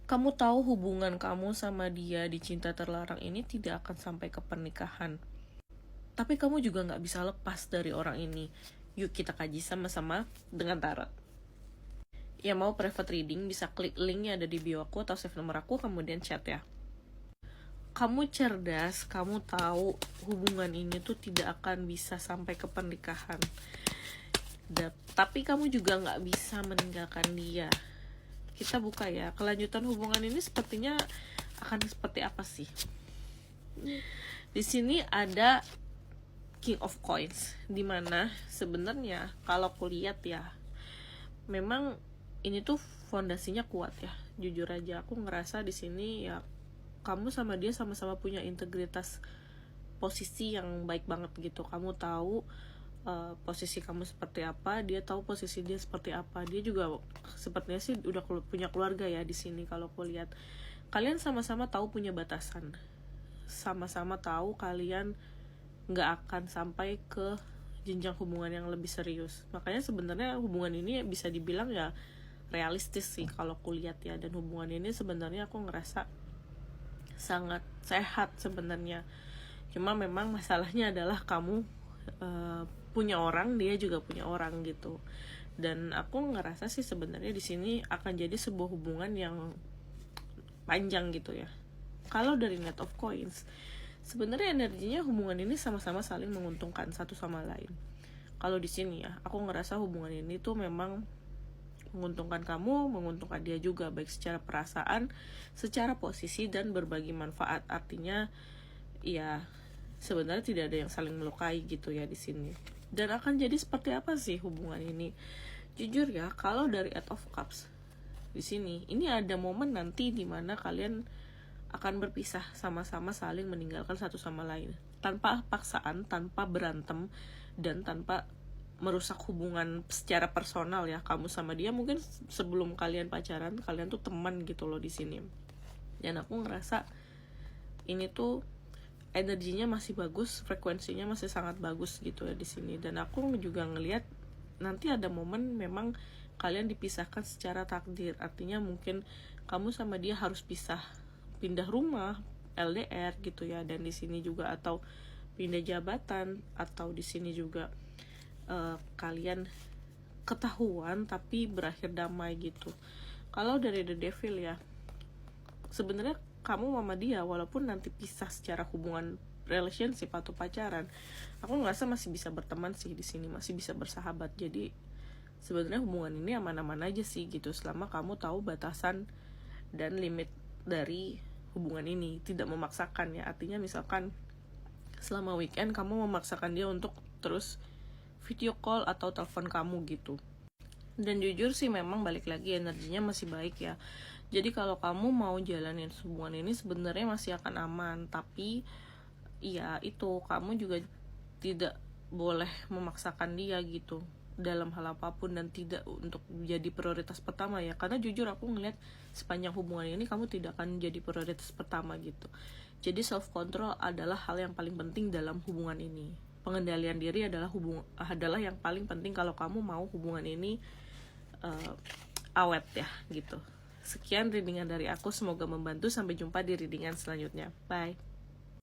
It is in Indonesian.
Kamu tahu hubungan kamu sama dia di cinta terlarang ini tidak akan sampai ke pernikahan. Tapi kamu juga gak bisa lepas dari orang ini. Yuk kita kaji sama-sama dengan tarot. Yang mau private reading bisa klik linknya ada di bio aku atau save nomor aku kemudian chat ya. Kamu cerdas, kamu tahu hubungan ini tuh tidak akan bisa sampai ke pernikahan. Tapi kamu juga gak bisa meninggalkan dia. Kita buka ya, kelanjutan hubungan ini sepertinya akan seperti apa sih? Di sini ada King of Coins, dimana sebenarnya kalau aku lihat ya, memang ini tuh fondasinya kuat ya. Jujur aja aku ngerasa di sini ya kamu sama dia sama-sama punya integritas posisi yang baik banget gitu. Kamu tahu posisi kamu seperti apa, dia tahu posisi dia seperti apa. Dia juga sepertinya sih udah punya keluarga ya di sini. Kalau aku lihat kalian sama-sama tahu punya batasan, sama-sama tahu kalian nggak akan sampai ke jenjang hubungan yang lebih serius. Makanya sebenarnya hubungan ini bisa dibilang ya realistis sih kalau aku lihat ya. Dan hubungan ini sebenarnya aku ngerasa sangat sehat sebenarnya. Cuma memang masalahnya adalah kamu punya orang, dia juga punya orang gitu. Dan aku ngerasa sih sebenarnya di sini akan jadi sebuah hubungan yang panjang gitu ya. Kalau dari Knight of Coins, sebenarnya energinya hubungan ini sama-sama saling menguntungkan satu sama lain. Kalau di sini ya, aku ngerasa hubungan ini tuh memang menguntungkan kamu, menguntungkan dia juga, baik secara perasaan, secara posisi, dan berbagi manfaat. Artinya ya sebenarnya tidak ada yang saling melukai gitu ya di sini. Dan akan jadi seperti apa sih hubungan ini? Jujur ya, kalau dari Eight of Cups di sini, ini ada momen nanti di mana kalian akan berpisah, sama-sama saling meninggalkan satu sama lain, tanpa paksaan, tanpa berantem, dan tanpa merusak hubungan secara personal ya. Kamu sama dia mungkin sebelum kalian pacaran, kalian tuh teman gitu loh di sini. Dan aku ngerasa ini tuh energinya masih bagus, frekuensinya masih sangat bagus gitu ya di sini. Dan aku juga ngelihat nanti ada momen memang kalian dipisahkan secara takdir. Artinya mungkin kamu sama dia harus pisah, pindah rumah, LDR gitu ya. Dan di sini juga atau pindah jabatan, atau di sini juga kalian ketahuan tapi berakhir damai gitu. Kalau dari The Devil ya, sebenarnya kamu sama dia walaupun nanti pisah secara hubungan relationship atau pacaran, aku ngerasa masih bisa berteman sih di sini, masih bisa bersahabat. Jadi sebenarnya hubungan ini aman-aman aja sih gitu, selama kamu tahu batasan dan limit dari hubungan ini, tidak memaksakan ya. Artinya misalkan selama weekend kamu memaksakan dia untuk terus video call atau telepon kamu gitu. Dan jujur sih memang balik lagi energinya masih baik ya. Jadi kalau kamu mau jalanin hubungan ini sebenarnya masih akan aman. Tapi ya itu, kamu juga tidak boleh memaksakan dia gitu dalam hal apapun, dan tidak untuk jadi prioritas pertama ya. Karena jujur aku ngeliat sepanjang hubungan ini kamu tidak akan jadi prioritas pertama gitu. Jadi self control adalah hal yang paling penting dalam hubungan ini. Pengendalian diri adalah yang paling penting kalau kamu mau hubungan ini awet ya gitu. Sekian readingan dari aku, semoga membantu. Sampai jumpa di readingan selanjutnya. Bye.